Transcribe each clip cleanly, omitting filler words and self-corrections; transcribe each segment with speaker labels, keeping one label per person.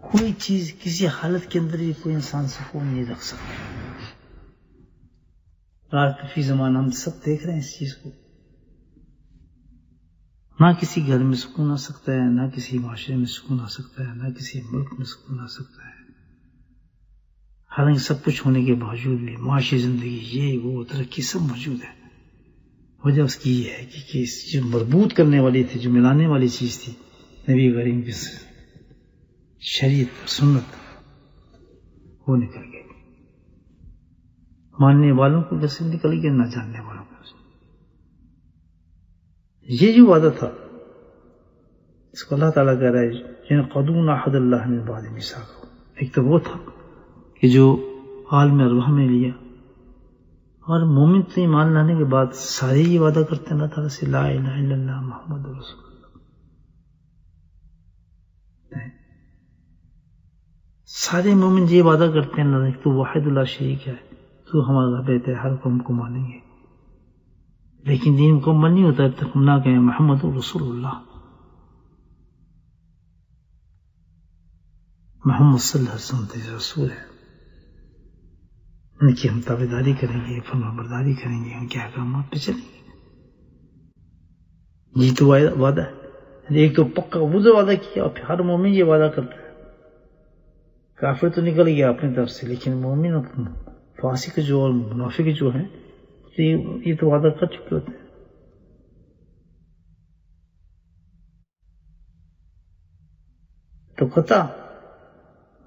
Speaker 1: کوئی چیز کسی حالت کے اندر بھی کوئی انسان سکون نہیں رکھ سکتا. آج فی زمانہ ہم سب دیکھ رہے ہیں اس چیز کو. نہ کسی گھر میں سکون آ سکتا ہے، نہ کسی معاشرے میں سکون آ سکتا ہے، نہ کسی ملک میں سکون آ سکتا ہے. حالانکہ سب کچھ ہونے کے باوجود بھی معاشی زندگی، یہ وہ ترقی سب موجود ہے. وجہ اس کی یہ ہے کہ جو مربوط کرنے والی تھی، جو ملانے والی چیز تھی، نبی کریم کی شریعت سنت، وہ نکل گئی. ماننے والوں کو جیسے نکل گیا، نہ جاننے والوں کو. یہ جو وعدہ تھا اس کو اللہ تعالیٰ کہہ رہا ہے جن قدون عہد اللہ من بعد میثاقہ. ایک تو وہ تھا کہ جو عالم ارواح میں لیا، اور مومن تو ایمان لانے کے بعد سارے یہ وعدہ کرتے ہیں اللہ تعالیٰ سے، لا الہ الا اللہ محمد رسول اللہ. سارے مومن یہ وعدہ کرتے ہیں اللہ تو واحد اللہ شریک ہے، تو ہمارا بیت ہے، ہر کو ہم کو مانیں گے. لیکن دین مکمل نہیں ہوتا جب تک ہم نہ کہیں محمد رسول اللہ، محمد صلی اللہ علیہ وسلم رسول ہے. ان کی ہم تابعداری کریں گے، فرما برداری کریں گے، ان کے احکامات پہ چلیں گے. یہ تو وعدہ ہے. ایک تو پکا وہ وعدہ کیا، اور پھر ہر مومن یہ وعدہ کرتا ہے. کافر تو نکل گیا اپنی طرف سے، لیکن مومن اور فاسق جو اور منافق جو ہیں یہ تو وعدہ کر چکے ہوتے ہیں. تو قطع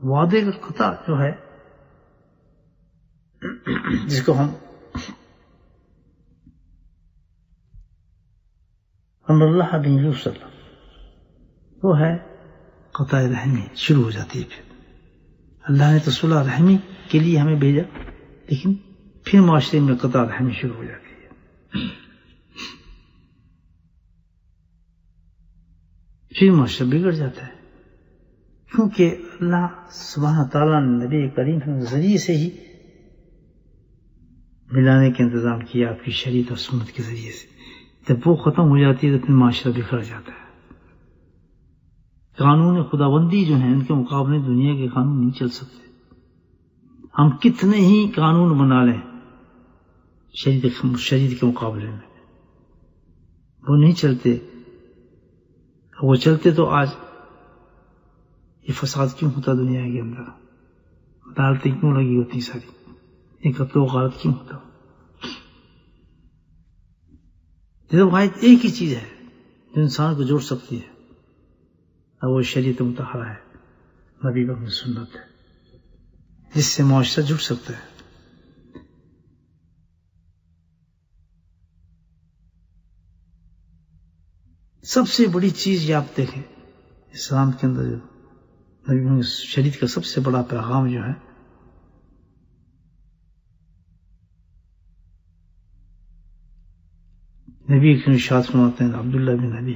Speaker 1: وعدے کا قطع جو ہے، جس کو ہم امر اللہ بن یوسف، وہ ہے قطع رحمی شروع ہو جاتی ہے. پھر اللہ نے تو صلح رحمی کے لیے ہمیں بھیجا، لیکن پھر معاشرے میں قطع رحمی شروع ہو جاتی ہے. پھر معاشرہ بگڑ جاتا ہے، کیونکہ اللہ سبحانہ تعالیٰ نے نبی کریم کے ذریعے سے ہی ملانے کا انتظام کیا، آپ کی شریعت اور سنت کے ذریعے سے. جب وہ ختم ہو جاتی ہے تو پھر معاشرہ بکھر جاتا ہے. قانون خداوندی جو ہیں ان کے مقابلے دنیا کے قانون نہیں چل سکتے. ہم کتنے ہی قانون بنا لیں شریعت کے مقابلے میں، وہ نہیں چلتے. وہ چلتے تو آج یہ فساد کیوں ہوتا دنیا کے اندر، عدالتیں کیوں لگی ہوتی ساری، یہ قتل و غارت کیوں ہوتا. جب واحد ایک ہی چیز ہے جو انسان کو جوڑ سکتی ہے، اور وہ شریعت مطہرہ ہے، نبی کی سنت ہے، جس سے معاشرہ جڑ سکتا ہے. سب سے بڑی چیز یہ آپ دیکھیں اسلام کے اندر، جو نبی شریعت کا سب سے بڑا پیغام جو ہے، نبی کی ارشاد فرماتے ہیں عبداللہ بن نبی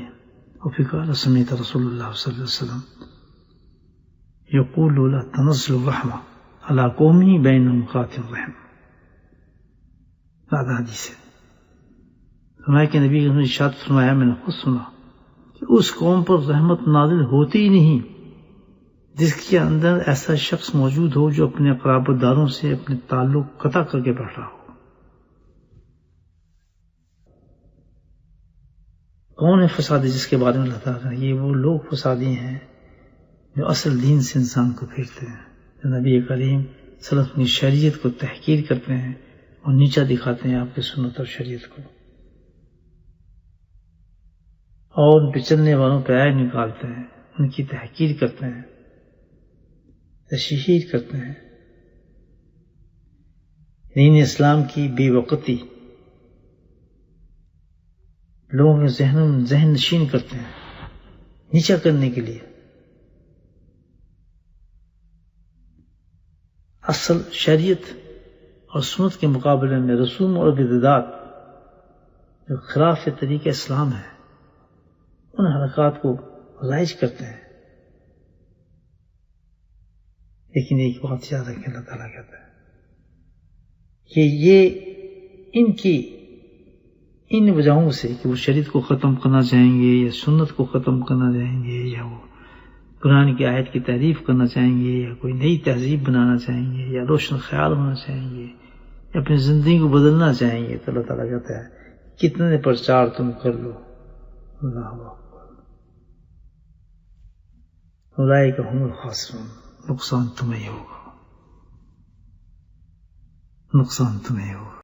Speaker 1: وفقال سمیت رسول اللہ صلی اللہ علیہ وسلم یقول لا تنزل الرحمہ علی قومی بین مقات الرحم. بعد حدیث ہے فرمایا کہ نبی نے ارشاد فرمایا، میں نے خود سنا کہ اس قوم پر رحمت نازل ہوتی ہی نہیں جس کے اندر ایسا شخص موجود ہو جو اپنے قرابت داروں سے اپنے تعلق قطع کر کے بیٹھ رہا ہو. کون ہے فسادی جس کے بارے میں اللہ تعالیٰ، یہ وہ لوگ فسادی ہیں جو اصل دین سے انسان کو پھیرتے ہیں، جو نبی کریم صلی اللہ علیہ وسلم کی شریعت کو تحقیر کرتے ہیں اور نیچا دکھاتے ہیں آپ کی سنت اور شریعت کو، اور ان پہ چلنے والوں پہ عیب نکالتے ہیں، ان کی تحقیر کرتے ہیں، تشہیر کرتے ہیں. دین اسلام کی بے وقتی لوگوں کے ذہن نشین کرتے ہیں نیچا کرنے کے لیے. اصل شریعت اور سنت کے مقابلے میں رسوم اور بدعات جو خلاف طریقہ اسلام ہے، ان حرکات کو رائج کرتے ہیں. لیکن ایک بات یاد رکھیں، اللہ تعالیٰ کہتا ہے کہ یہ ان وجہوں سے کہ وہ شریعت کو ختم کرنا چاہیں گے یا سنت کو ختم کرنا چاہیں گے یا وہ قرآن کی آیت کی تعریف کرنا چاہیں گے یا کوئی نئی تہذیب بنانا چاہیں گے یا روشن خیال ہونا چاہیں گے یا اپنی زندگی کو بدلنا چاہیں گے تو اللہ تعالیٰ کہتا ہے کتنے پرچار تم کر لو، اللہ اکبر، اولئک هم الخاسرون، نقصان تمہیں ہوگا، نقصان تمہیں ہوگا۔